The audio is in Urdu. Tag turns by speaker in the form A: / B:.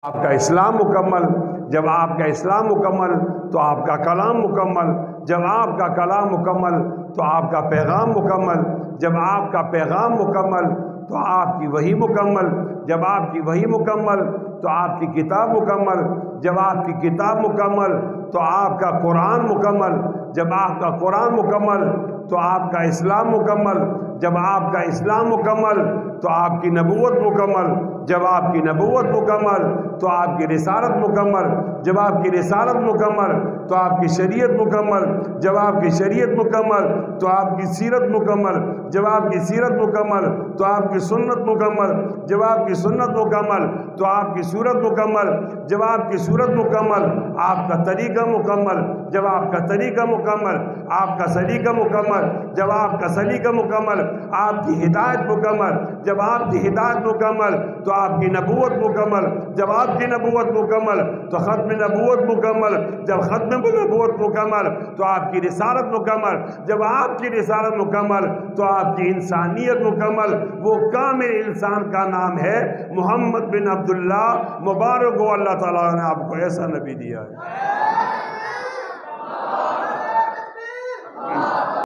A: آپ کا اسلام مکمل، جب آپ کا اسلام مکمل تو آپ کا کلام مکمل، جب آپ کا کلام مکمل تو آپ کا پیغام مکمل، جب آپ کا پیغام مکمل تو آپ کی وحی مکمل، جب آپ کی وحی مکمل تو آپ کی کتاب مکمل، جب آپ کی کتاب مکمل تو آپ کا قرآن مکمل، جب آپ کا قرآن مکمل تو آپ کا اسلام مکمل، جب آپ کا اسلام مکمل تو آپ کی نبوت مکمل، جب آپ کی نبوت مکمل تو آپ کی رسالت مکمل، جب آپ کی رسالت مکمل تو آپ کی شریعت مکمل، جب آپ کی شریعت مکمل تو آپ کی سیرت مکمل، جب آپ کی سیرت مکمل تو آپ کی سنت مکمل، جب آپ کی سنت مکمل تو آپ کی صورت مکمل، جب آپ کی صورت مکمل آپ کا طریقہ مکمل، جب آپ کا طریقہ مکمل آپ کا سلیقہ مکمل، جب آپ کا سلیقہ مکمل آپ کی ہدایت مکمل، جب آپ کی ہدایت مکمل تو آپ کی نبوت مکمل، جب آپ کی نبوت مکمل تو ختم نبوت مکمل، جب ختم نبوت مکمل تو آپ کی رسالت مکمل، جب آپ کی رسالت مکمل تو آپ کی انسانیت مکمل۔ وہ کامل انسان کا نام ہے محمد بن عبداللہ، مبارک ہو اللہ تعالیٰ نے آپ کو ایسا نبی دیا ہے۔